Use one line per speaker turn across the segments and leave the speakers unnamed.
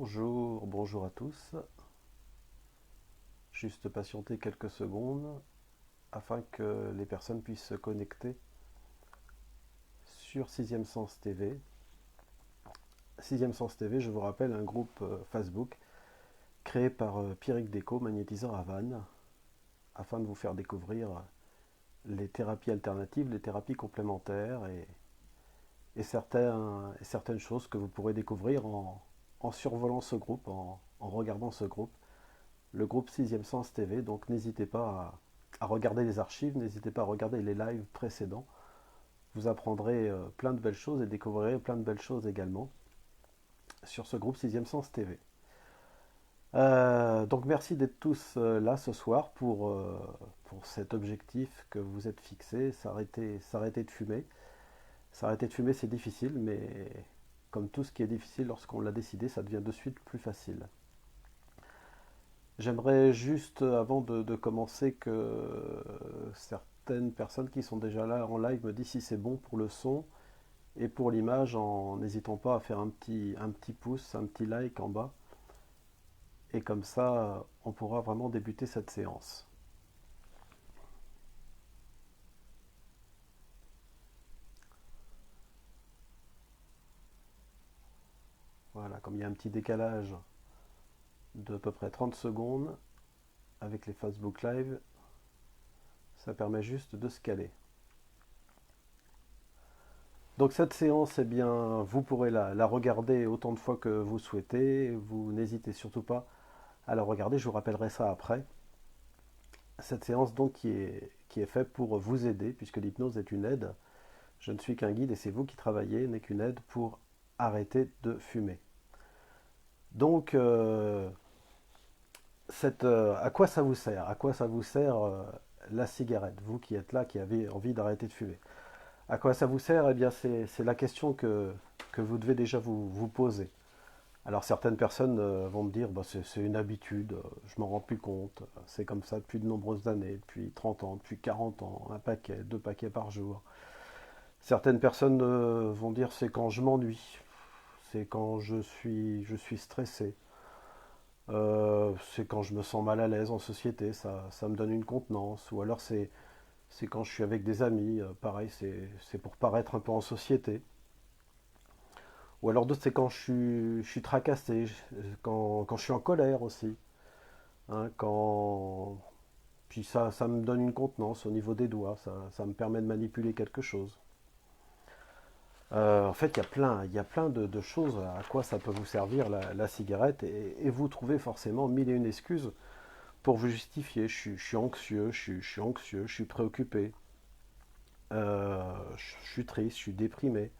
Bonjour à tous. Juste patienter quelques secondes afin que les personnes puissent se connecter sur Sixième Sens TV. Sixième Sens TV, je vous rappelle, un groupe Facebook créé par Pierrick Déco, magnétiseur à Vannes, afin de vous faire découvrir les thérapies alternatives, les thérapies complémentaires et certaines choses que vous pourrez découvrir en survolant ce groupe, en regardant ce groupe. Le groupe Sixième Sens TV, donc n'hésitez pas à regarder les archives, n'hésitez pas à regarder les lives précédents. Vous apprendrez plein de belles choses et découvrirez plein de belles choses également sur ce groupe Sixième Sens TV. Donc merci d'être tous là ce soir pour cet objectif que vous êtes fixé, s'arrêter de fumer. S'arrêter de fumer c'est difficile, mais comme tout ce qui est difficile lorsqu'on l'a décidé, ça devient de suite plus facile. J'aimerais juste, avant de commencer, que certaines personnes qui sont déjà là en live me disent si c'est bon pour le son et pour l'image, en n'hésitant pas à faire un petit pouce, un petit like en bas. Et comme ça, on pourra vraiment débuter cette séance. Voilà, comme il y a un petit décalage de à peu près 30 secondes avec les Facebook Live, ça permet juste de se caler. Donc cette séance, eh bien, vous pourrez la regarder autant de fois que vous souhaitez. Vous n'hésitez surtout pas à la regarder, je vous rappellerai ça après. Cette séance donc qui est faite pour vous aider, puisque l'hypnose est une aide. Je ne suis qu'un guide et c'est vous qui travaillez, n'est qu'une aide pour arrêter de fumer. Donc, à quoi ça vous sert? À quoi ça vous sert la cigarette? Vous qui êtes là, qui avez envie d'arrêter de fumer. À quoi ça vous sert? Eh bien, c'est la question que vous devez déjà vous poser. Alors certaines personnes vont me dire bah, c'est une habitude, je m'en rends plus compte, c'est comme ça depuis de nombreuses années, depuis 30 ans, depuis 40 ans, un paquet, deux paquets par jour. Certaines personnes vont dire c'est quand je m'ennuie, c'est quand je suis stressé, c'est quand je me sens mal à l'aise en société, ça me donne une contenance, ou alors c'est quand je suis avec des amis, pareil, c'est pour paraître un peu en société. Ou alors d'autres, c'est quand je suis tracassé, quand je suis en colère aussi. Hein, puis ça me donne une contenance au niveau des doigts, ça me permet de manipuler quelque chose. En fait, il y a plein de choses à quoi ça peut vous servir la cigarette et vous trouvez forcément mille et une excuses pour vous justifier. Je suis anxieux, je suis anxieux, je suis préoccupé, je suis triste, je suis déprimé.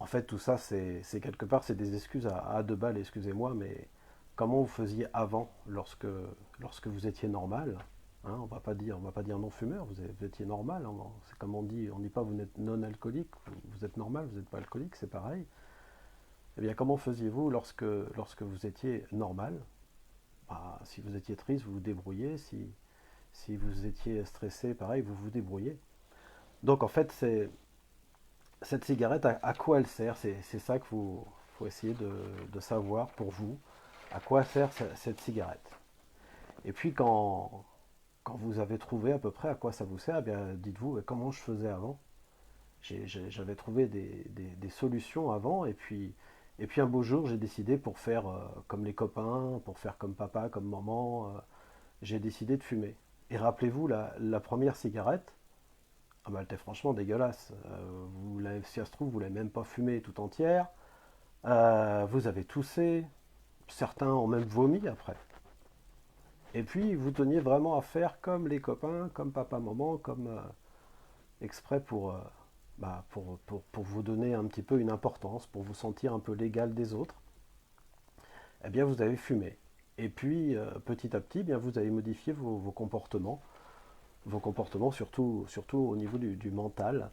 En fait, tout ça, c'est quelque part, c'est des excuses à deux balles, excusez-moi, mais comment vous faisiez avant, lorsque vous étiez normal, hein, on va pas dire non fumeur, vous étiez normal, hein, c'est comme on dit pas vous êtes non alcoolique, vous êtes normal, vous n'êtes pas alcoolique, c'est pareil. Eh bien, comment faisiez-vous lorsque vous étiez normal? Bah, si vous étiez triste, vous vous débrouillez, si vous étiez stressé, pareil, vous vous débrouillez. Donc en fait, cette cigarette, à quoi elle sert? C'est ça qu'il faut essayer de savoir pour vous. À quoi sert cette cigarette? Et puis quand vous avez trouvé à peu près à quoi ça vous sert, eh bien dites-vous comment je faisais avant. J'avais trouvé des solutions avant et puis un beau jour j'ai décidé pour faire comme les copains, pour faire comme papa, comme maman, j'ai décidé de fumer. Et rappelez-vous, la première cigarette, ah bah, elle était franchement dégueulasse. Si ça se trouve, vous l'avez même pas fumée tout entière. Vous avez toussé. Certains ont même vomi après. Et puis, vous teniez vraiment à faire comme les copains, comme papa, maman, comme exprès pour vous donner un petit peu une importance, pour vous sentir un peu l'égal des autres. Eh bien, vous avez fumé. Et puis, petit à petit, bien, vous avez modifié vos comportements. Vos comportements, surtout au niveau du mental.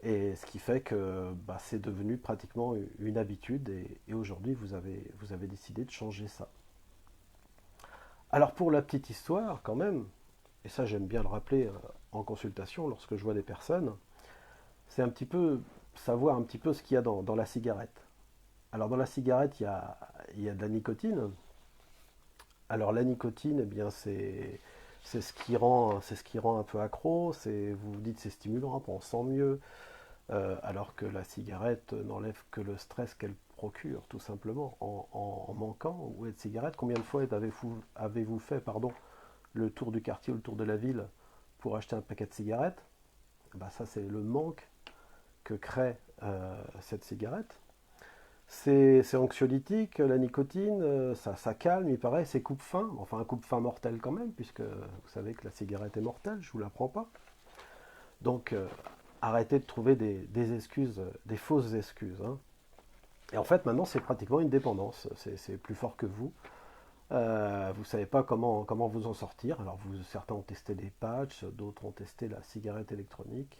Et ce qui fait que bah, c'est devenu pratiquement une habitude et aujourd'hui vous avez décidé de changer ça. Alors pour la petite histoire quand même, et ça j'aime bien le rappeler en consultation lorsque je vois des personnes, c'est un petit peu savoir un petit peu ce qu'il y a dans la cigarette. Alors dans la cigarette il y a de la nicotine. Alors la nicotine, eh bien c'est ce qui rend un peu accro. Vous vous dites c'est stimulant, on sent mieux, alors que la cigarette n'enlève que le stress qu'elle procure, tout simplement, en manquant. Ou de cigarette, combien de fois avez-vous fait, pardon, le tour du quartier ou le tour de la ville pour acheter un paquet de cigarettes? Bah, ça c'est le manque que crée cette cigarette. C'est anxiolytique, la nicotine, ça calme, il paraît, c'est coupe-faim, enfin un coupe-faim mortel quand même, puisque vous savez que la cigarette est mortelle, je ne vous l'apprends pas. Donc arrêtez de trouver des excuses, des fausses excuses, hein. Et en fait maintenant c'est pratiquement une dépendance, c'est plus fort que vous. Vous ne savez pas comment vous en sortir. Alors certains ont testé des patchs, d'autres ont testé la cigarette électronique.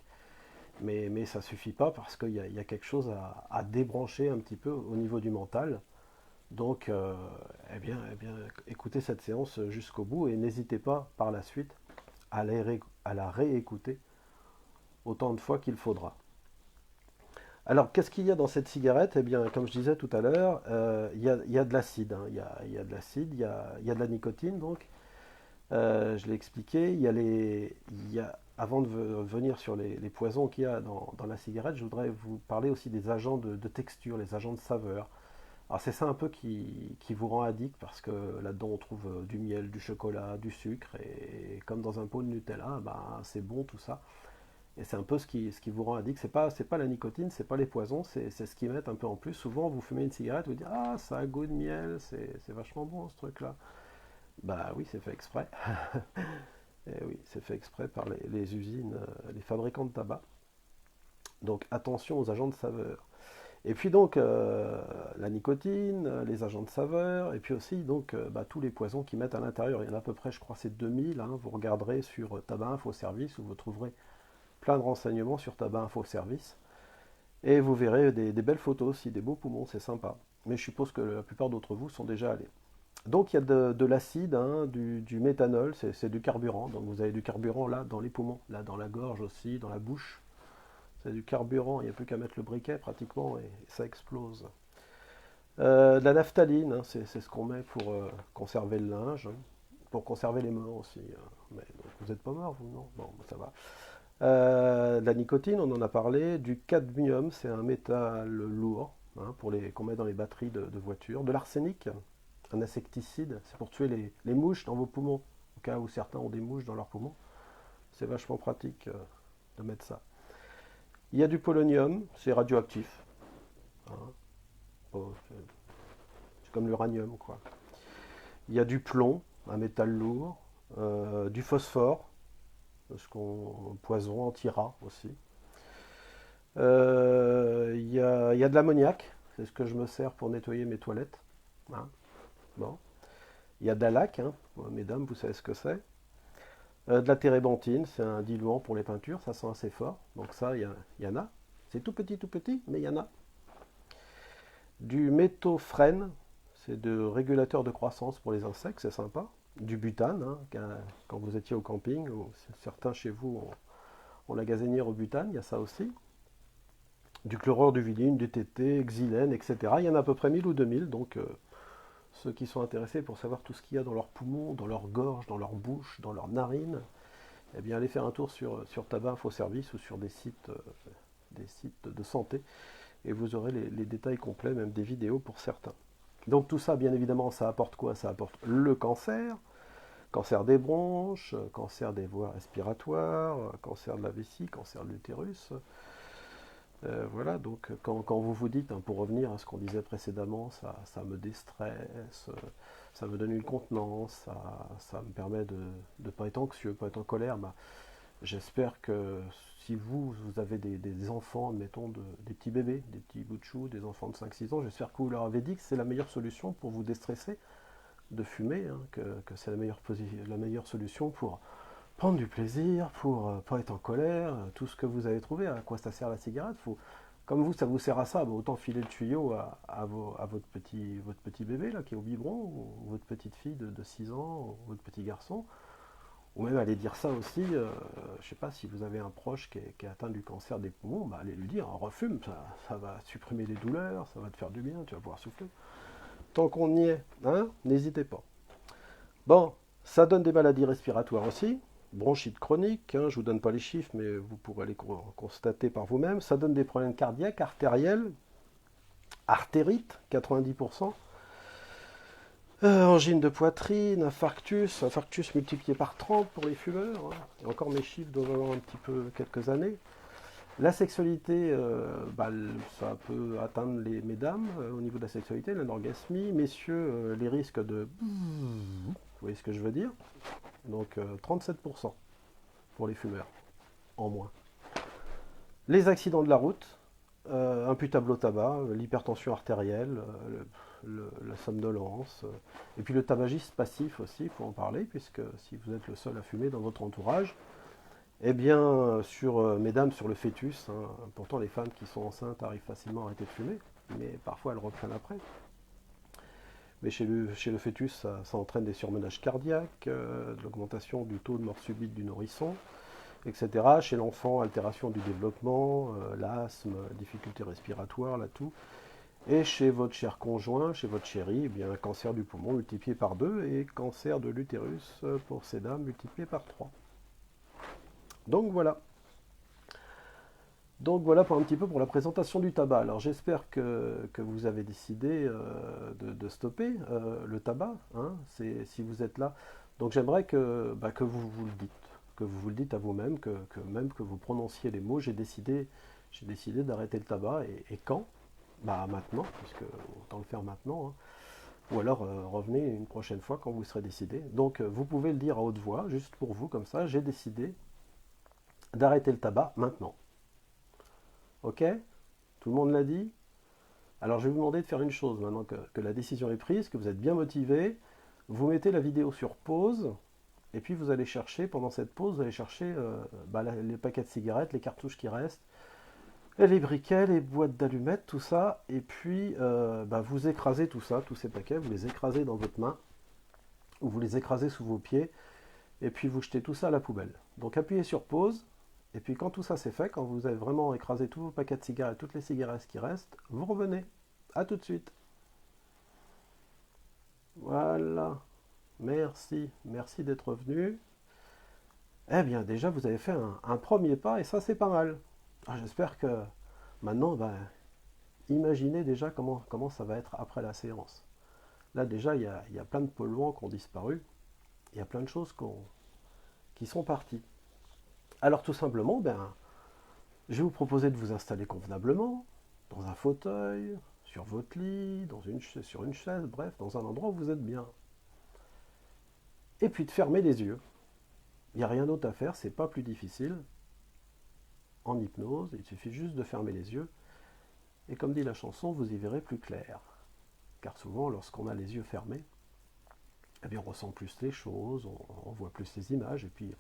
Mais ça ne suffit pas parce qu'il y a quelque chose à débrancher un petit peu au niveau du mental. Donc, eh bien, écoutez cette séance jusqu'au bout et n'hésitez pas par la suite à la réécouter autant de fois qu'il faudra. Alors, qu'est-ce qu'il y a dans cette cigarette? Eh bien, comme je disais tout à l'heure, il y a de l'acide, hein. Il y a de l'acide, il y a de la nicotine, donc. Je l'ai expliqué, avant de venir sur les poisons qu'il y a dans la cigarette, je voudrais vous parler aussi des agents de texture, les agents de saveur. Alors c'est ça un peu qui vous rend addict parce que là-dedans on trouve du miel, du chocolat, du sucre et comme dans un pot de Nutella, ben, c'est bon tout ça. Et c'est un peu ce qui vous rend addict. C'est pas la nicotine, c'est pas les poisons, c'est ce qu'ils mettent un peu en plus. Souvent vous fumez une cigarette, vous dites ah ça a un goût de miel, c'est vachement bon ce truc-là. Bah oui, c'est fait exprès. Et oui, c'est fait exprès par les usines, les fabricants de tabac. Donc attention aux agents de saveur. Et puis donc la nicotine, les agents de saveur, et puis aussi donc bah, tous les poisons qu'ils mettent à l'intérieur. Il y en a à peu près, je crois, c'est 2000. Hein. Vous regarderez sur Tabac Info Service où vous trouverez plein de renseignements sur Tabac Info Service. Et vous verrez des belles photos aussi, des beaux poumons, c'est sympa. Mais je suppose que la plupart d'entre vous sont déjà allés. Donc il y a de l'acide, hein, du méthanol, c'est du carburant. Donc vous avez du carburant là dans les poumons, là dans la gorge aussi, dans la bouche. C'est du carburant, il n'y a plus qu'à mettre le briquet pratiquement et ça explose. De la naphtaline, hein, c'est ce qu'on met pour conserver le linge, hein, pour conserver les morts aussi. Mais donc, vous n'êtes pas mort, vous, non? Bon, ça va. De la nicotine, on en a parlé. Du cadmium, c'est un métal lourd, hein, qu'on met dans les batteries de voitures. De l'arsenic, un insecticide, c'est pour tuer les mouches dans vos poumons. Au cas où certains ont des mouches dans leurs poumons, c'est vachement pratique de mettre ça. Il y a du polonium, c'est radioactif, hein. Oh, c'est comme l'uranium, quoi. Il y a du plomb, un métal lourd, du phosphore, poison anti-rat aussi. Il y a de l'ammoniac, c'est ce que je me sers pour nettoyer mes toilettes, hein. Bon. Il y a de la laque, hein. Mesdames, vous savez ce que c'est. De la térébenthine, c'est un diluant pour les peintures, ça sent assez fort. Donc ça, il y en a. C'est tout petit, mais il y en a. Du méthophrène, c'est de régulateur de croissance pour les insectes, c'est sympa. Du butane, hein, quand vous étiez au camping, ou certains chez vous ont la gazinière au butane, il y a ça aussi. Du chlorure de vinyle, du TT, xylène, etc. Il y en a à peu près 1000 ou 2000, donc ceux qui sont intéressés pour savoir tout ce qu'il y a dans leurs poumons, dans leur gorge, dans leur bouche, dans leurs narines, eh bien allez faire un tour sur Tabac Info Service ou sur des sites de santé et vous aurez les détails complets, même des vidéos pour certains. Donc tout ça, bien évidemment, ça apporte quoi? Ça apporte le cancer, cancer des bronches, cancer des voies respiratoires, cancer de la vessie, cancer de l'utérus. Voilà, donc quand vous vous dites, hein, pour revenir à ce qu'on disait précédemment, ça me déstresse, ça me donne une contenance, ça me permet de ne pas être anxieux, pas être en colère, bah, j'espère que si vous avez des enfants, admettons, des petits bébés, des petits bouts de chou, des enfants de 5-6 ans, j'espère que vous leur avez dit que c'est la meilleure solution pour vous déstresser de fumer, hein, que c'est la meilleure solution pour prendre du plaisir, pour pas être en colère, tout ce que vous avez trouvé, à quoi ça sert la cigarette. Comme vous, ça vous sert à ça, bah, autant filer le tuyau à votre petit bébé là, qui est au biberon, ou votre petite fille de 6 ans, ou votre petit garçon. Ou même aller dire ça aussi, je sais pas, si vous avez un proche qui est atteint du cancer des poumons, bah allez lui dire, refume, ça va supprimer les douleurs, ça va te faire du bien, tu vas pouvoir souffler. Tant qu'on y est, hein, n'hésitez pas. Bon, ça donne des maladies respiratoires aussi, bronchite chronique, hein, je ne vous donne pas les chiffres, mais vous pourrez les constater par vous-même. Ça donne des problèmes cardiaques, artériels, artérite, 90%, angine de poitrine, infarctus multiplié par 30 pour les fumeurs, hein. Et encore mes chiffres doivent avoir un petit peu quelques années. La sexualité, ça peut atteindre les mesdames au niveau de la sexualité, l'anorgasmie. Messieurs, les risques de... Vous voyez ce que je veux dire? Donc 37% pour les fumeurs, en moins. Les accidents de la route, imputables au tabac, l'hypertension artérielle, la somnolence, et puis le tabagisme passif aussi, il faut en parler, puisque si vous êtes le seul à fumer dans votre entourage, eh bien, mesdames, sur le fœtus, hein, pourtant les femmes qui sont enceintes arrivent facilement à arrêter de fumer, mais parfois elles reprennent après. Mais chez le fœtus, ça entraîne des surmenages cardiaques, de l'augmentation du taux de mort subite du nourrisson, etc. Chez l'enfant, altération du développement, l'asthme, difficultés respiratoires, la toux. Et chez votre cher conjoint, chez votre chéri, eh bien, cancer du poumon multiplié par 2 et cancer de l'utérus pour ces dames multiplié par 3. Donc voilà. Donc voilà pour un petit peu pour la présentation du tabac. Alors j'espère que vous avez décidé de stopper le tabac, hein, si vous êtes là. Donc j'aimerais que vous vous le dites, que vous vous le dites à vous-même, même que vous prononciez les mots. J'ai décidé d'arrêter le tabac et quand? Bah maintenant, puisque autant le faire maintenant, hein. Ou alors revenez une prochaine fois quand vous serez décidé. Donc vous pouvez le dire à haute voix, juste pour vous comme ça. J'ai décidé d'arrêter le tabac maintenant. Ok? Tout le monde l'a dit? Alors je vais vous demander de faire une chose maintenant que la décision est prise, que vous êtes bien motivé. Vous mettez la vidéo sur pause et puis vous allez chercher, pendant cette pause, vous allez chercher les paquets de cigarettes, les cartouches qui restent, et les briquets, les boîtes d'allumettes, tout ça. Et puis vous écrasez tout ça, tous ces paquets, vous les écrasez dans votre main ou vous les écrasez sous vos pieds et puis vous jetez tout ça à la poubelle. Donc appuyez sur pause. Et puis quand tout ça c'est fait, quand vous avez vraiment écrasé tous vos paquets de cigarettes, toutes les cigarettes qui restent, vous revenez. A tout de suite. Voilà. Merci. Merci d'être venu. Eh bien déjà vous avez fait un premier pas et ça c'est pas mal. Ah, j'espère que maintenant, imaginez déjà comment ça va être après la séance. Là déjà il y a plein de polluants qui ont disparu. Il y a plein de choses qui sont parties. Alors tout simplement, je vais vous proposer de vous installer convenablement, dans un fauteuil, sur votre lit, sur une chaise, bref, dans un endroit où vous êtes bien. Et puis de fermer les yeux. Il n'y a rien d'autre à faire, c'est pas plus difficile. En hypnose, il suffit juste de fermer les yeux. Et comme dit la chanson, vous y verrez plus clair. Car souvent, lorsqu'on a les yeux fermés, eh bien, on ressent plus les choses, on voit plus les images, et puis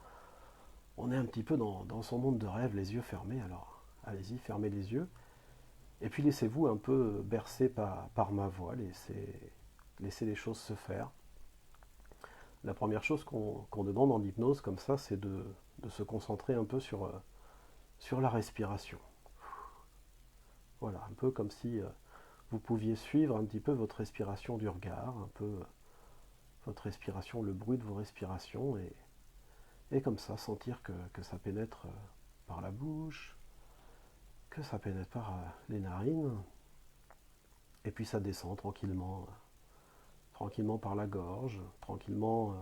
on est un petit peu dans son monde de rêve, les yeux fermés. Alors, allez-y, fermez les yeux. Et puis laissez-vous un peu bercer par ma voix, laissez les choses se faire. La première chose qu'on demande en hypnose comme ça, c'est de se concentrer un peu sur la respiration. Voilà, un peu comme si vous pouviez suivre un petit peu votre respiration du regard, un peu votre respiration, le bruit de vos respirations, et comme ça sentir que ça pénètre par la bouche, que ça pénètre par les narines, et puis ça descend tranquillement, tranquillement par la gorge, tranquillement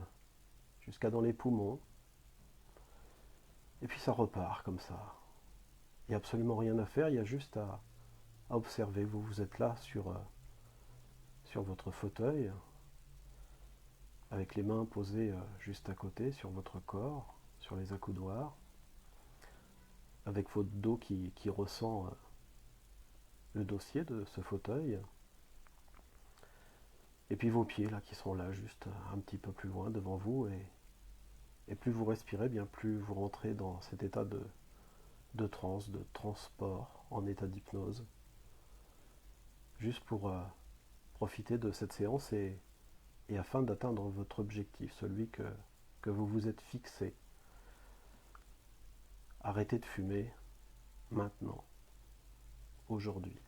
jusqu'à dans les poumons, et puis ça repart comme ça. Il n'y a absolument rien à faire, il y a juste à observer. Vous êtes là sur votre fauteuil, avec les mains posées juste à côté sur votre corps, sur les accoudoirs, avec votre dos qui ressent le dossier de ce fauteuil, et puis vos pieds là qui sont là juste un petit peu plus loin devant vous, et plus vous respirez, bien plus vous rentrez dans cet état de transe, de transport en état d'hypnose, juste pour profiter de cette séance et afin d'atteindre votre objectif, celui que vous vous êtes fixé. Arrêtez de fumer maintenant, aujourd'hui.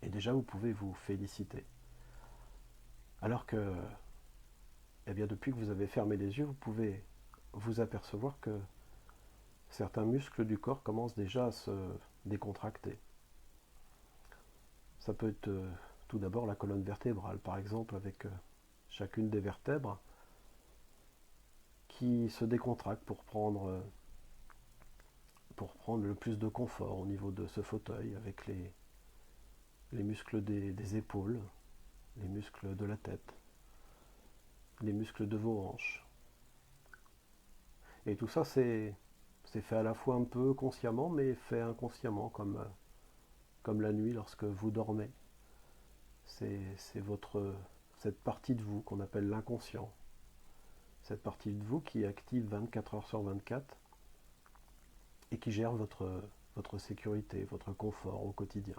Et déjà vous pouvez vous féliciter. Alors que, eh bien, depuis que vous avez fermé les yeux, vous pouvez vous apercevoir que certains muscles du corps commencent déjà à se décontracter. Ça peut être tout d'abord la colonne vertébrale, par exemple, avec chacune des vertèbres qui se décontracte pour prendre le plus de confort au niveau de ce fauteuil, avec les muscles des épaules, les muscles de la tête, les muscles de vos hanches. Et tout ça, c'est fait à la fois un peu consciemment, mais fait inconsciemment, comme la nuit lorsque vous dormez. C'est cette partie de vous qu'on appelle l'inconscient. Cette partie de vous qui est active 24 heures sur 24 et qui gère votre sécurité, votre confort au quotidien.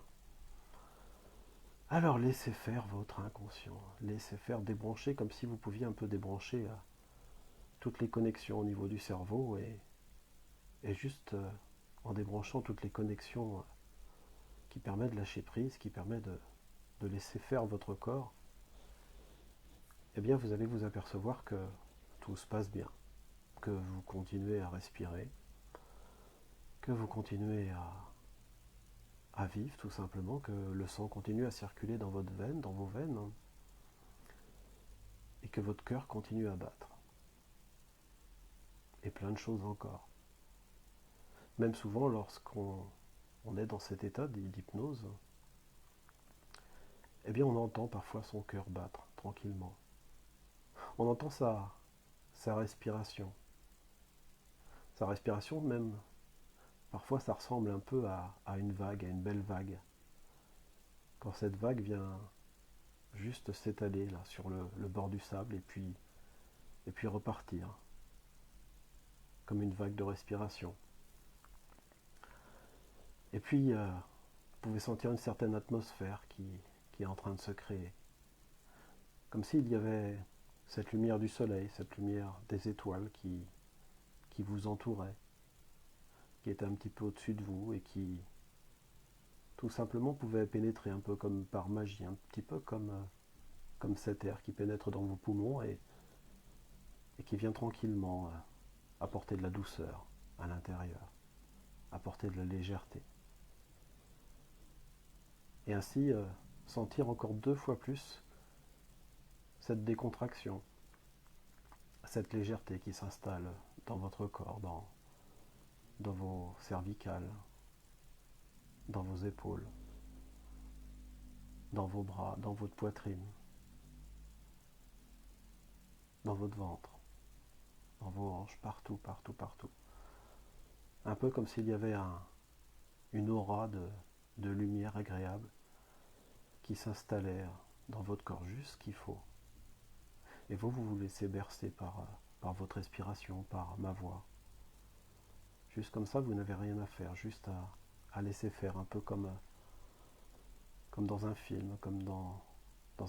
Alors laissez faire votre inconscient, laissez faire débrancher comme si vous pouviez un peu débrancher toutes les connexions au niveau du cerveau et juste en débranchant toutes les connexions qui permettent de lâcher prise, qui permettent de laisser faire votre corps, eh bien vous allez vous apercevoir que tout se passe bien, que vous continuez à respirer, que vous continuez à vivre tout simplement, que le sang continue à circuler dans votre veine, dans vos veines, hein, et que votre cœur continue à battre. Et plein de choses encore. Même souvent lorsqu'on est dans cet état d'hypnose, eh bien on entend parfois son cœur battre tranquillement. On entend sa respiration. Sa respiration même, parfois ça ressemble un peu à une vague, à une belle vague. Quand cette vague vient juste s'étaler là sur le bord du sable et puis repartir, comme une vague de respiration. Et puis, vous pouvez sentir une certaine atmosphère qui est en train de se créer. Comme s'il y avait cette lumière du soleil, cette lumière des étoiles qui vous entourait, qui était un petit peu au-dessus de vous et qui tout simplement pouvait pénétrer un peu comme par magie, un petit peu comme cet air qui pénètre dans vos poumons et qui vient tranquillement apporter de la douceur à l'intérieur, apporter de la légèreté. Et ainsi sentir encore 2 fois plus cette décontraction, cette légèreté qui s'installe dans votre corps, dans vos cervicales, dans vos épaules, dans vos bras, dans votre poitrine, dans votre ventre, dans vos hanches, partout, partout, partout. Un peu comme s'il y avait une aura de lumière agréable qui s'installait dans votre corps, juste ce qu'il faut. Et vous vous laissez bercer par votre respiration, par ma voix. Juste comme ça, vous n'avez rien à faire, juste à laisser faire, un peu comme dans un film, comme dans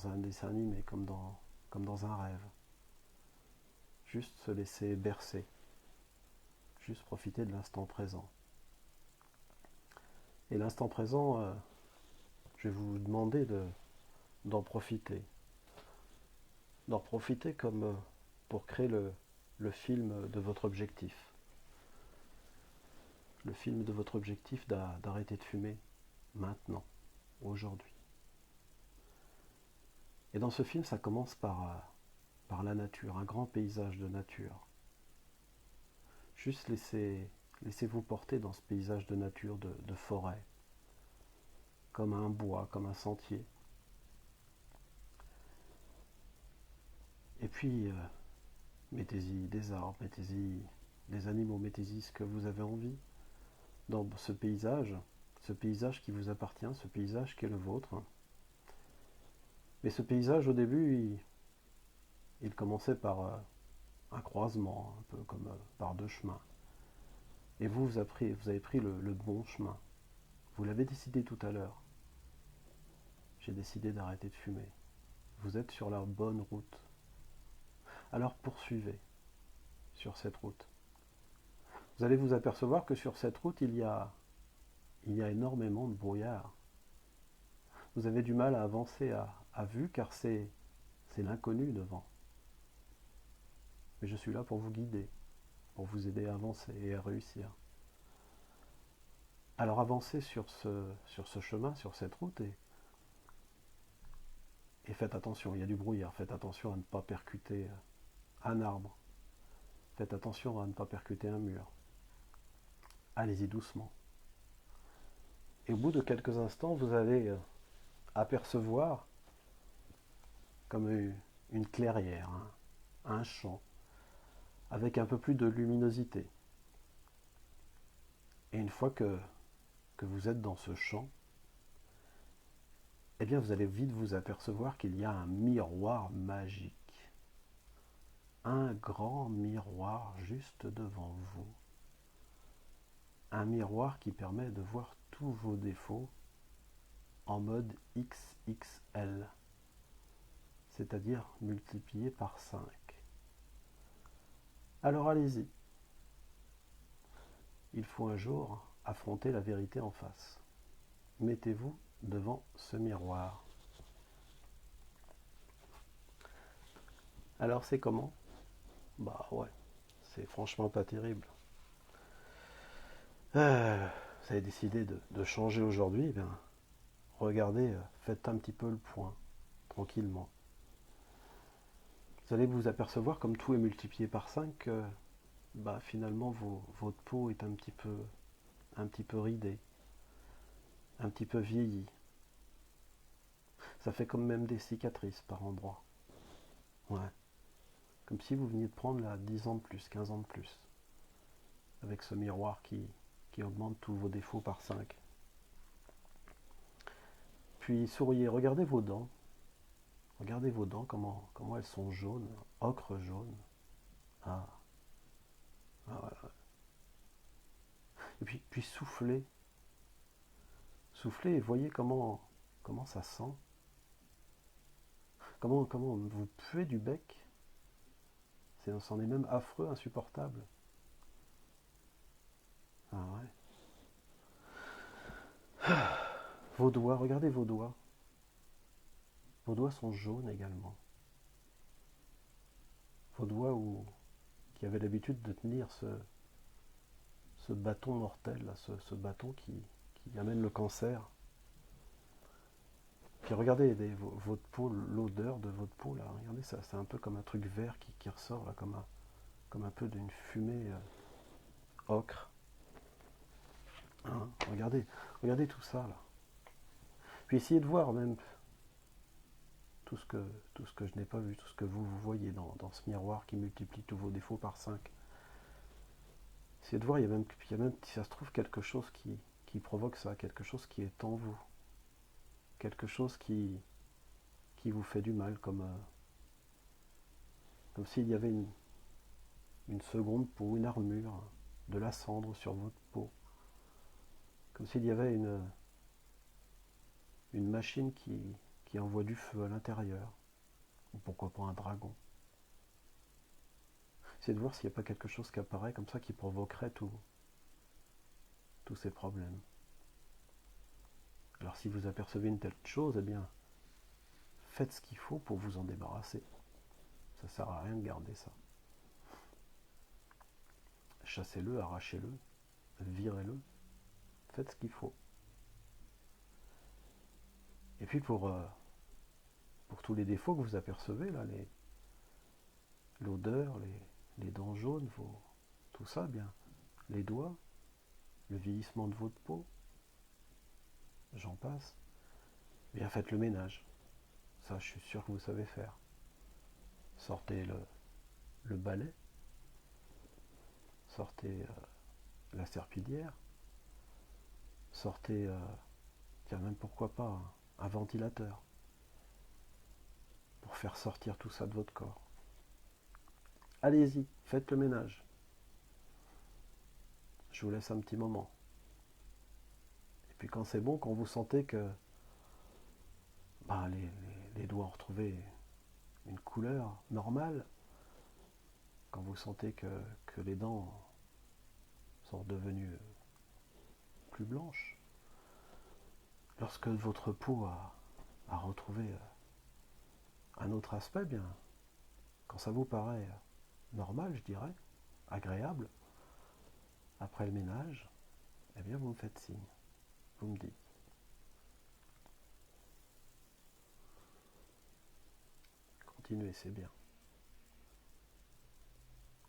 un dessin animé, comme dans un rêve. Juste se laisser bercer, juste profiter de l'instant présent. Et l'instant présent, je vais vous demander d'en profiter. D'en profiter comme pour créer le film de votre objectif. Le film de votre objectif d'arrêter de fumer maintenant, aujourd'hui. Et dans ce film, ça commence par la nature, un grand paysage de nature. Juste laissez-vous porter dans ce paysage de nature, de forêt, comme un bois, comme un sentier. Et puis, mettez-y des arbres, mettez-y des animaux, mettez-y ce que vous avez envie dans ce paysage qui vous appartient, ce paysage qui est le vôtre. Mais ce paysage, au début, il commençait par un croisement, un peu comme par 2 chemins. Et vous avez pris le bon chemin. Vous l'avez décidé tout à l'heure. J'ai décidé d'arrêter de fumer. Vous êtes sur la bonne route. Alors poursuivez sur cette route. Vous allez vous apercevoir que sur cette route, il y a énormément de brouillard. Vous avez du mal à avancer à vue car c'est c'est l'inconnu devant. Mais je suis là pour vous guider, pour vous aider à avancer et à réussir. Alors avancez sur ce chemin, sur cette route, et faites attention, il y a du brouillard, faites attention à ne pas percuter un arbre, faites attention à ne pas percuter un mur. Allez-y doucement. Et au bout de quelques instants, vous allez apercevoir comme une clairière, un champ, avec un peu plus de luminosité. Et une fois que vous êtes dans ce champ, eh bien vous allez vite vous apercevoir qu'il y a un miroir magique. Un grand miroir juste devant vous. Un miroir qui permet de voir tous vos défauts en mode XXL, c'est-à-dire multiplié par 5. Alors allez-y. Il faut un jour affronter la vérité en face. Mettez-vous devant ce miroir. Alors c'est comment? Bah ouais, c'est franchement pas terrible. Vous avez décidé de changer aujourd'hui, eh bien, regardez, faites un petit peu le point, tranquillement. Vous allez vous apercevoir, comme tout est multiplié par 5, bah, finalement votre peau est un petit peu ridée, un petit peu vieillie. Ça fait comme même des cicatrices par endroits. Ouais. Comme si vous veniez de prendre là 10 ans de plus, 15 ans de plus. Avec ce miroir qui augmente tous vos défauts par 5. Puis souriez, regardez vos dents. Regardez vos dents, comment elles sont jaunes, ocre jaune. Ah, ah ouais. Et puis soufflez. Soufflez et voyez comment ça sent. Comment vous puez du bec. C'en est même affreux, insupportable. Ah ouais. Vos doigts, regardez vos doigts. Vos doigts sont jaunes également. Vos doigts qui avaient l'habitude de tenir ce bâton mortel, là, ce bâton qui amène le cancer. Puis regardez votre peau, l'odeur de votre peau, là. Regardez, ça, c'est un peu comme un truc vert qui ressort, là, comme un peu d'une fumée ocre. Hein, regardez tout ça, là. Puis essayez de voir même tout ce que je n'ai pas vu, tout ce que vous voyez dans ce miroir qui multiplie tous vos défauts par 5. Essayez de voir, il y a même, si ça se trouve, quelque chose qui provoque ça, quelque chose qui est en vous, quelque chose qui vous fait du mal, comme s'il y avait une seconde peau, une armure, de la cendre sur votre peau, comme s'il y avait une machine qui envoie du feu à l'intérieur, ou pourquoi pas un dragon. Essayez de voir s'il n'y a pas quelque chose qui apparaît comme ça qui provoquerait tous ces problèmes. Alors si vous apercevez une telle chose, eh bien, faites ce qu'il faut pour vous en débarrasser. Ça ne sert à rien de garder ça. Chassez-le, arrachez-le, virez-le, faites ce qu'il faut. Et puis pour tous les défauts que vous apercevez, là, l'odeur, les dents jaunes, tout ça, eh bien, les doigts, le vieillissement de votre peau, j'en passe, eh bien faites le ménage. Ça, je suis sûr que vous savez faire. Sortez le balai, sortez la serpillière, sortez, tiens, même pourquoi pas, un ventilateur, pour faire sortir tout ça de votre corps. Allez-y, faites le ménage. Je vous laisse un petit moment. Et puis quand c'est bon, quand vous sentez que bah, les doigts ont retrouvé une couleur normale, quand vous sentez que les dents sont devenues plus blanches, lorsque votre peau a retrouvé un autre aspect, bien, quand ça vous paraît normal, je dirais, agréable, après le ménage, eh bien vous me faites signe, vous me dites. Continuez, c'est bien.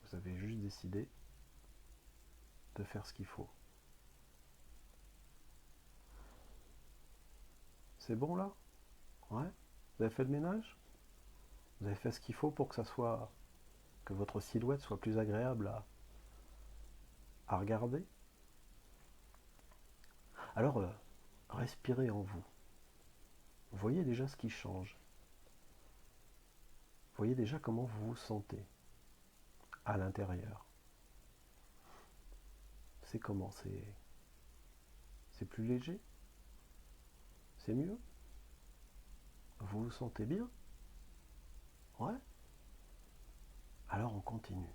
Vous avez juste décidé de faire ce qu'il faut. C'est bon là? Ouais? Vous avez fait le ménage? Vous avez fait ce qu'il faut pour que ça soit, que votre silhouette soit plus agréable à regarder? Alors, respirez en vous. Voyez déjà ce qui change. Voyez déjà comment vous vous sentez à l'intérieur. C'est comment? C'est plus léger? C'est mieux? Vous vous sentez bien? Ouais? Alors on continue.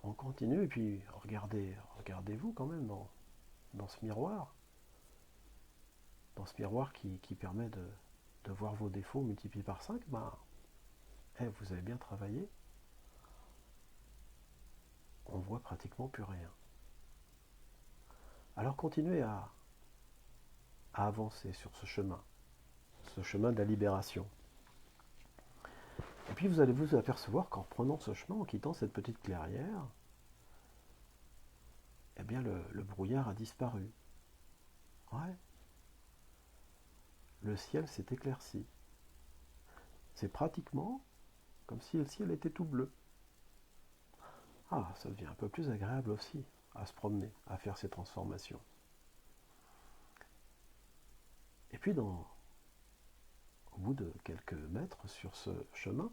On continue et puis regardez-vous quand même dans ce miroir. Dans ce miroir qui permet de voir vos défauts multipliés par 5, bah, vous avez bien travaillé. On voit pratiquement plus rien. Alors continuez à avancer sur ce chemin de la libération. Et puis vous allez vous apercevoir qu'en prenant ce chemin, en quittant cette petite clairière, eh bien le brouillard a disparu. Ouais. Le ciel s'est éclairci. C'est pratiquement comme si le ciel était tout bleu. Ah, ça devient un peu plus agréable aussi à se promener, à faire ces transformations. Et puis au bout de quelques mètres sur ce chemin,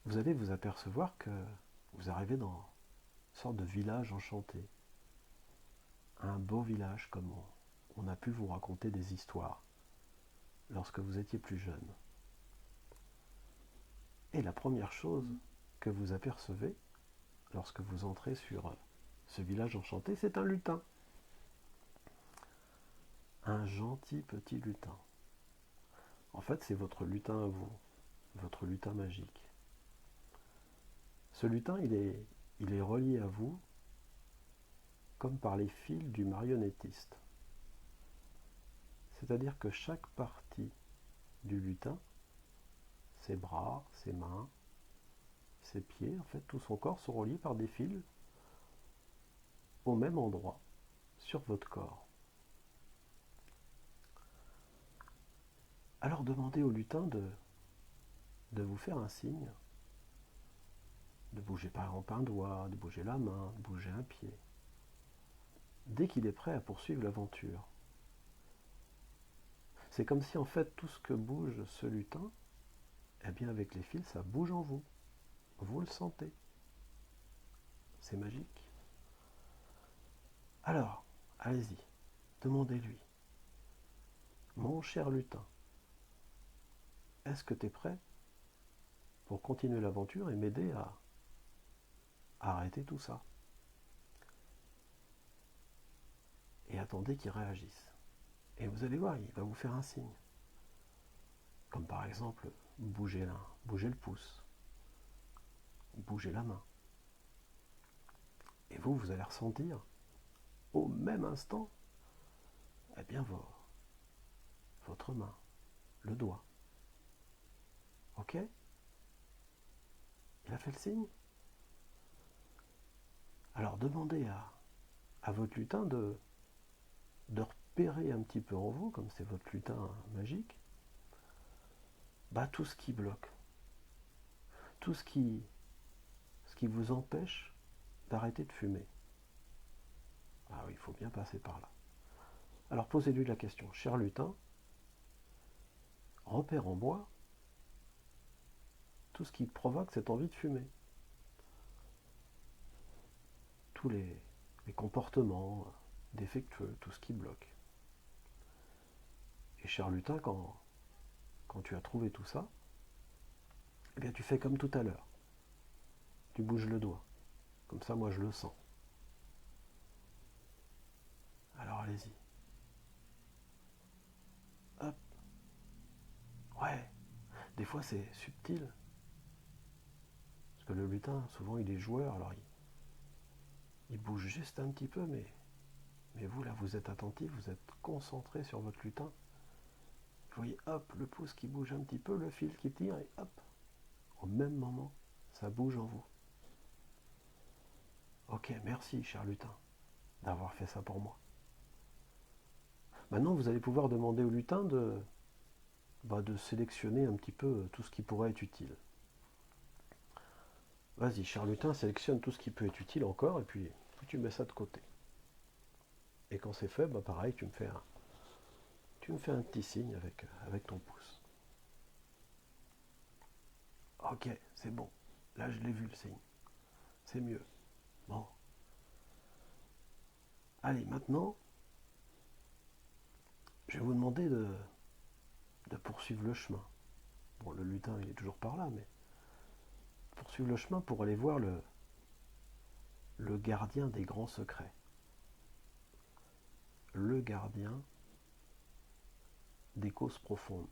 vous allez vous apercevoir que vous arrivez dans une sorte de village enchanté. Un beau village comme on a pu vous raconter des histoires lorsque vous étiez plus jeune. Et la première chose que vous apercevez lorsque vous entrez sur ce village enchanté, c'est un lutin. Un gentil petit lutin. En fait, c'est votre lutin à vous, votre lutin magique. Ce lutin, il est relié à vous comme par les fils du marionnettiste. C'est-à-dire que chaque partie du lutin, ses bras, ses mains, ses pieds, en fait, tout son corps sont reliés par des fils au même endroit sur votre corps. Alors demandez au lutin de vous faire un signe, de bouger par exemple un doigt, de bouger la main, de bouger un pied, dès qu'il est prêt à poursuivre l'aventure. C'est comme si en fait tout ce que bouge ce lutin, eh bien avec les fils, ça bouge en vous. Vous le sentez. C'est magique. Alors, allez-y, demandez-lui. Mon cher lutin, est-ce que tu es prêt pour continuer l'aventure et m'aider à arrêter tout ça? Et attendez qu'il réagisse. Et vous allez voir, il va vous faire un signe. Comme par exemple, bouger le pouce, bouger la main. Et vous allez ressentir au même instant, eh bien, votre main, le doigt. Ok? Il a fait le signe? Alors demandez à votre lutin de repérer un petit peu en vous, comme c'est votre lutin magique, bah, tout ce qui bloque, tout ce qui vous empêche d'arrêter de fumer. Ah oui, il faut bien passer par là. Alors posez-lui la question, cher lutin, repère en moi tout ce qui provoque cette envie de fumer. Tous les comportements défectueux, tout ce qui bloque. Et cher lutin, quand tu as trouvé tout ça, eh bien tu fais comme tout à l'heure. Tu bouges le doigt. Comme ça, moi, je le sens. Alors allez-y. Hop. Ouais, des fois c'est subtil. Parce que le lutin, souvent il est joueur, alors il bouge juste un petit peu, mais vous là, vous êtes attentif, vous êtes concentré sur votre lutin. Vous voyez, hop, le pouce qui bouge un petit peu, le fil qui tire, et hop, au même moment, ça bouge en vous. Ok, merci, cher lutin, d'avoir fait ça pour moi. Maintenant, vous allez pouvoir demander au lutin de sélectionner un petit peu tout ce qui pourrait être utile. Vas-y, cher lutin, sélectionne tout ce qui peut être utile encore, et puis tu mets ça de côté. Et quand c'est fait, pareil, tu me fais un petit signe avec ton pouce. Ok, c'est bon. Là, je l'ai vu le signe. C'est mieux. Bon. Allez, maintenant, je vais vous demander de poursuivre le chemin. Bon, le lutin, il est toujours par là, mais poursuivre le chemin pour aller voir le gardien des grands secrets. Le gardien des causes profondes.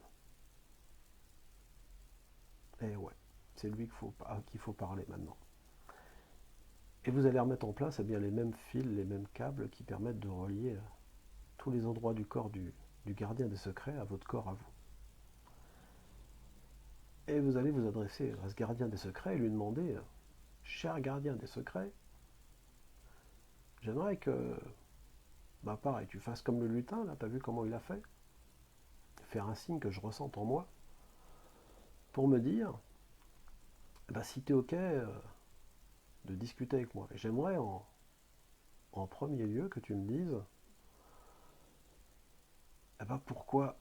Et ouais, c'est lui qu'il faut parler maintenant. Et vous allez remettre en place les mêmes fils, les mêmes câbles qui permettent de relier tous les endroits du corps du gardien des secrets à votre corps à vous. Et vous allez vous adresser à ce gardien des secrets et lui demander, cher gardien des secrets, j'aimerais que, pareil, tu fasses comme le lutin, là, t'as vu comment il a fait? Faire un signe que je ressente en moi, pour me dire, si t'es ok de discuter avec moi. Et j'aimerais en premier lieu que tu me dises, pourquoi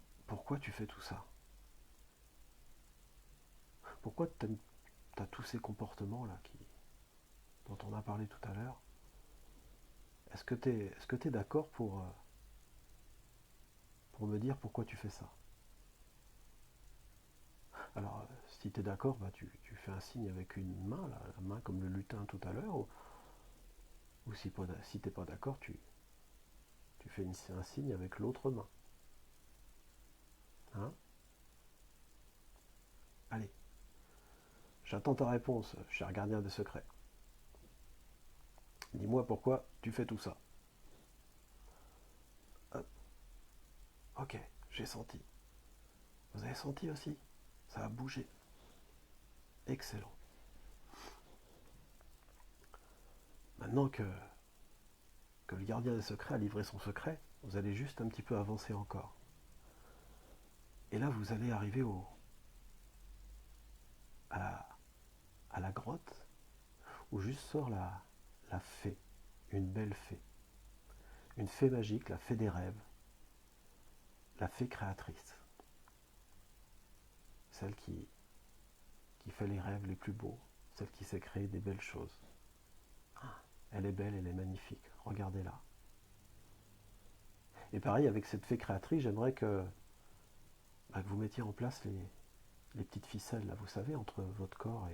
tu fais tout ça? Pourquoi tu as tous ces comportements là dont on a parlé tout à l'heure? Est-ce que tu es d'accord pour me dire pourquoi tu fais ça? Alors, si tu es d'accord, tu fais un signe avec une main, là, la main comme le lutin tout à l'heure, ou si tu n'es pas d'accord, tu fais un signe avec l'autre main. Hein? Allez, j'attends ta réponse, cher gardien des secrets. Dis-moi pourquoi tu fais tout ça. Hop. Ok, j'ai senti. Vous avez senti aussi? Ça a bougé. Excellent. Maintenant que le gardien des secrets a livré son secret, vous allez juste un petit peu avancer encore. Et là, vous allez arriver à la grotte où juste sort la fée, une belle fée. Une fée magique, la fée des rêves, la fée créatrice. Celle qui fait les rêves les plus beaux, celle qui sait créer des belles choses. Elle est belle, elle est magnifique, regardez-la. Et pareil, avec cette fée créatrice, j'aimerais que vous mettiez en place les petites ficelles, là, vous savez, entre votre corps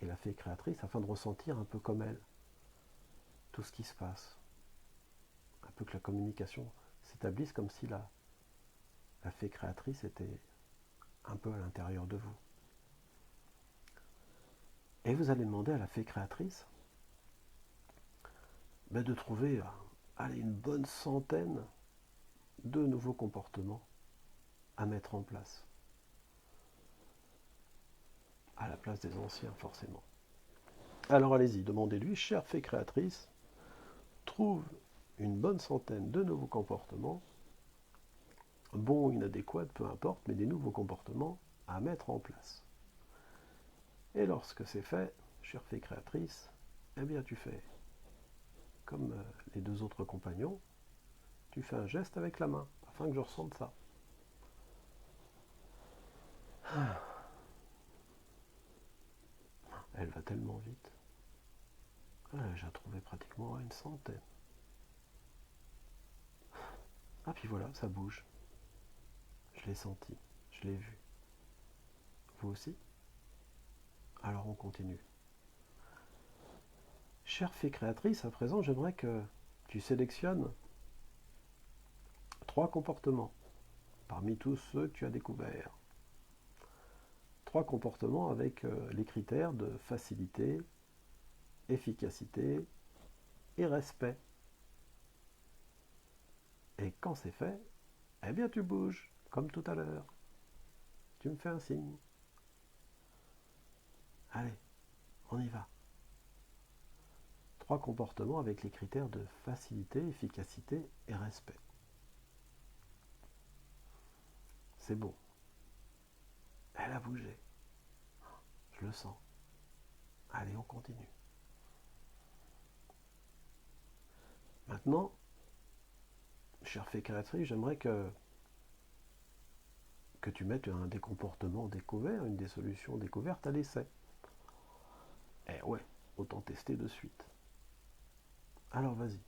et la fée créatrice, afin de ressentir un peu comme elle tout ce qui se passe. Un peu que la communication s'établisse comme si la fée créatrice était un peu à l'intérieur de vous. Et vous allez demander à la fée créatrice de trouver une bonne centaine de nouveaux comportements à mettre en place. À la place des anciens, forcément. Alors allez-y, demandez-lui, chère fée créatrice, trouve une bonne centaine de nouveaux comportements, bons ou inadéquats, peu importe, mais des nouveaux comportements à mettre en place. Et lorsque c'est fait, chère fée créatrice, eh bien tu fais comme les deux autres compagnons, tu fais un geste avec la main, afin que je ressente ça. Elle va tellement vite. J'ai trouvé pratiquement une centaine. Ah puis voilà, ça bouge. Je l'ai senti, je l'ai vu. Vous aussi? Alors on continue. Chère fée créatrice, à présent j'aimerais que tu sélectionnes 3 comportements parmi tous ceux que tu as découverts. 3 comportements avec les critères de facilité, efficacité et respect. Et quand c'est fait, eh bien tu bouges, comme tout à l'heure. Tu me fais un signe. Allez, on y va. 3 comportements avec les critères de facilité, efficacité et respect. C'est bon. Elle a bougé. Je le sens. Allez, on continue. Maintenant, chère fée créatrice, j'aimerais que tu mettes un des comportements découverts, une des solutions découvertes à l'essai. Eh ouais, autant tester de suite. Alors vas-y.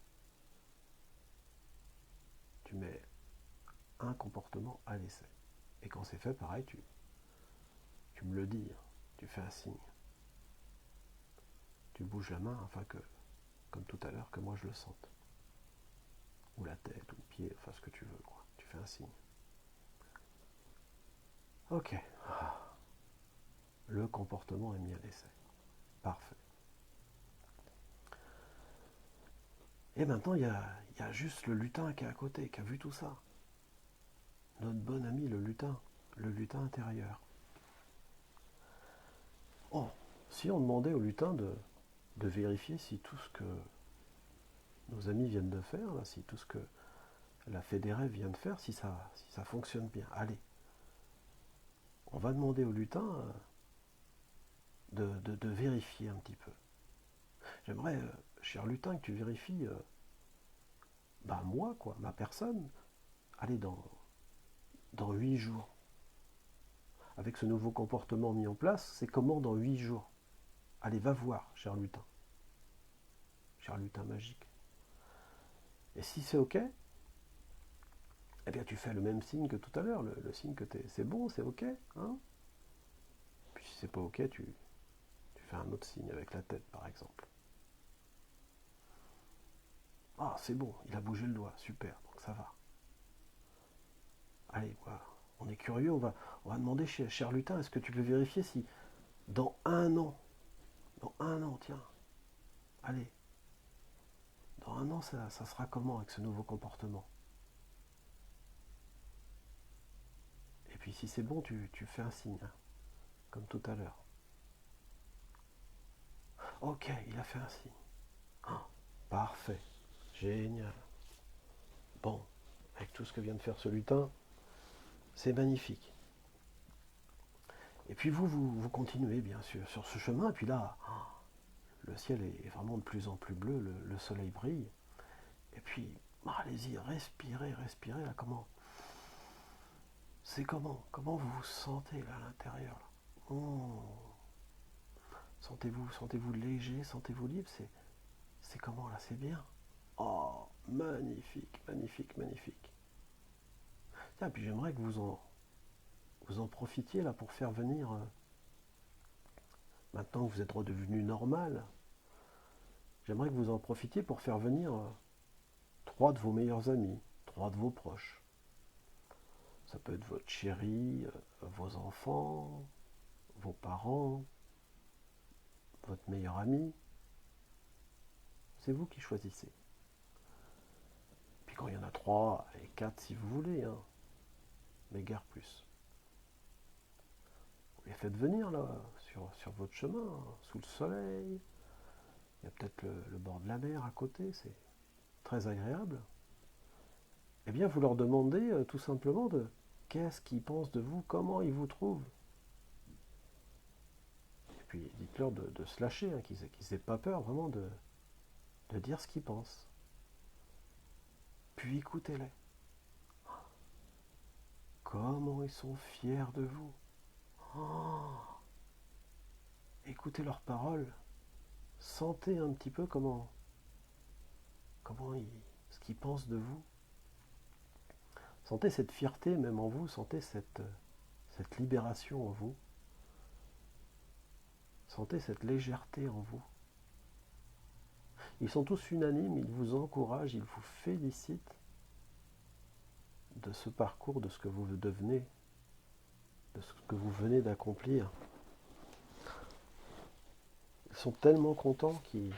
Tu mets un comportement à l'essai. Et quand c'est fait, pareil, tu me le dis, tu fais un signe. Tu bouges la main afin que, comme tout à l'heure, que moi je le sente. Ou la tête, ou le pied, enfin ce que tu veux, quoi. Tu fais un signe. Ok. Le comportement est mis à l'essai. Parfait. Et maintenant, il y a juste le lutin qui est à côté, qui a vu tout ça. Notre bon ami le lutin intérieur. Oh, si on demandait au lutin de vérifier si tout ce que nos amis viennent de faire, là, si tout ce que la fédérée vient de faire, si ça fonctionne bien. Allez, on va demander au lutin de vérifier un petit peu. J'aimerais, cher lutin, que tu vérifies, moi, quoi, ma personne, allez, dans 8 jours. Avec ce nouveau comportement mis en place, c'est comment dans 8 jours. Allez, va voir, cher lutin magique. Et si c'est ok, eh bien tu fais le même signe que tout à l'heure, le signe que c'est bon, c'est ok, hein. Puis si c'est pas ok, tu fais un autre signe avec la tête, par exemple. Ah, c'est bon, il a bougé le doigt, super, donc ça va. Allez, voilà. On est curieux, on va demander, cher lutin, est-ce que tu peux vérifier si dans un an, tiens, allez, dans un an, ça sera comment avec ce nouveau comportement? Et puis si c'est bon, tu fais un signe, hein, comme tout à l'heure. Ok, il a fait un signe. Oh, parfait, génial. Bon, avec tout ce que vient de faire ce lutin, c'est magnifique. Et puis vous continuez bien sûr sur ce chemin, et puis là, le ciel est vraiment de plus en plus bleu, le soleil brille. Et puis, allez-y, respirez, là, comment vous vous sentez là à l'intérieur là. Sentez-vous léger, sentez-vous libre, c'est comment là, c'est bien. Oh, magnifique, magnifique, magnifique. Tiens, puis j'aimerais que vous en profitiez là pour faire venir, maintenant que vous êtes redevenu normal, j'aimerais que vous en profitiez pour faire venir 3 de vos meilleurs amis, 3 de vos proches. Ça peut être votre chérie, vos enfants, vos parents, votre meilleur ami. C'est vous qui choisissez. Puis quand il y en a 3 et 4 si vous voulez, hein, mais guère plus. Vous les faites venir là, sur votre chemin, hein, sous le soleil. Il y a peut-être le bord de la mer à côté, c'est très agréable. Eh bien, vous leur demandez tout simplement de qu'est-ce qu'ils pensent de vous, comment ils vous trouvent. Et puis dites-leur de se lâcher, hein, qu'ils n'aient pas peur vraiment de dire ce qu'ils pensent. Puis écoutez-les. Comment ils sont fiers de vous. Oh, écoutez leurs paroles. Sentez un petit peu ce qu'ils pensent de vous. Sentez cette fierté même en vous, sentez cette libération en vous. Sentez cette légèreté en vous. Ils sont tous unanimes, ils vous encouragent, ils vous félicitent de ce parcours, de ce que vous devenez. de ce que vous venez d'accomplir. Ils sont tellement contents qu'ils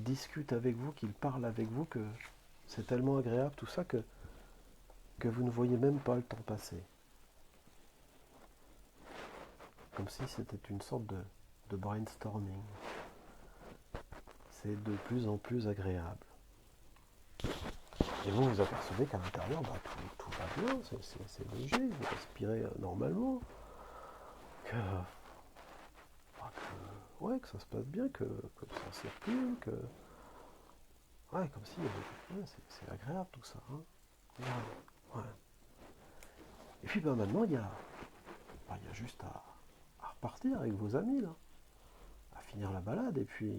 discutent avec vous, qu'ils parlent avec vous, que c'est tellement agréable tout ça que vous ne voyez même pas le temps passer. Comme si c'était une sorte de brainstorming. C'est de plus en plus agréable. Et vous vous apercevez qu'à l'intérieur, tout va bien, c'est léger, vous respirez normalement, que, que ça se passe bien, que ça circule, comme si c'est agréable tout ça. Hein. Ouais. Et puis maintenant, il y a juste à repartir avec vos amis, là, à finir la balade, et puis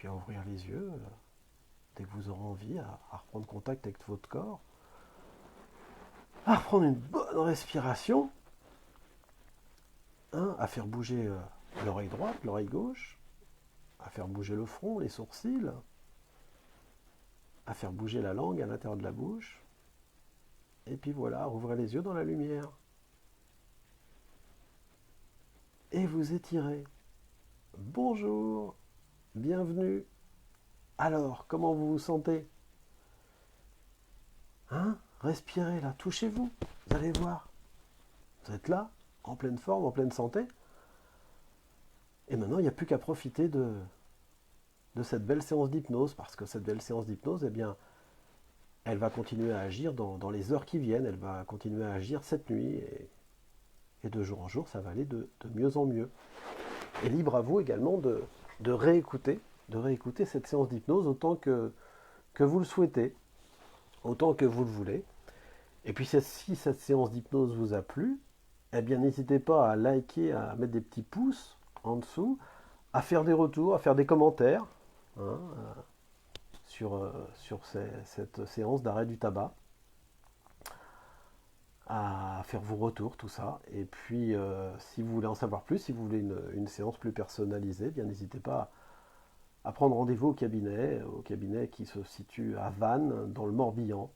à ouvrir les yeux, dès que vous aurez envie, à reprendre contact avec votre corps, à reprendre une bonne respiration, hein, à faire bouger l'oreille droite, l'oreille gauche, à faire bouger le front, les sourcils, à faire bouger la langue à l'intérieur de la bouche, et puis voilà, rouvrez les yeux dans la lumière. Et vous étirez. Bonjour, bienvenue. Alors, comment vous vous sentez? Hein? Respirez là, touchez-vous, vous allez voir. Vous êtes là, en pleine forme, en pleine santé. Et maintenant, il n'y a plus qu'à profiter de cette belle séance d'hypnose, parce que cette belle séance d'hypnose, eh bien, elle va continuer à agir dans les heures qui viennent, elle va continuer à agir cette nuit, et de jour en jour, ça va aller de mieux en mieux. Et libre à vous également de réécouter cette séance d'hypnose autant que vous le souhaitez, autant que vous le voulez. Et puis si cette séance d'hypnose vous a plu, eh bien n'hésitez pas à liker, à mettre des petits pouces en dessous, à faire des retours, à faire des commentaires, hein, sur cette séance d'arrêt du tabac, à faire vos retours, tout ça. Et puis si vous voulez en savoir plus, si vous voulez une séance plus personnalisée, bien n'hésitez pas à prendre rendez-vous au cabinet qui se situe à Vannes, dans le Morbihan,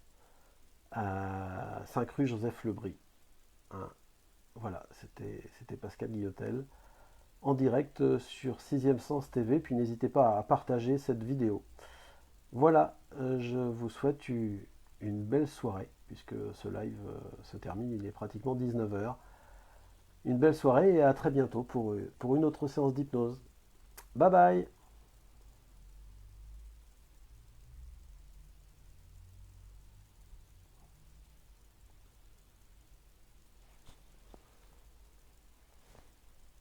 à Saint-Cru Joseph Lebris. Hein. Voilà, c'était Pascal Guillotel, en direct sur 6e Sens TV, puis n'hésitez pas à partager cette vidéo. Voilà, je vous souhaite une belle soirée, puisque ce live se termine, il est pratiquement 19h. Une belle soirée et à très bientôt pour une autre séance d'hypnose. Bye bye!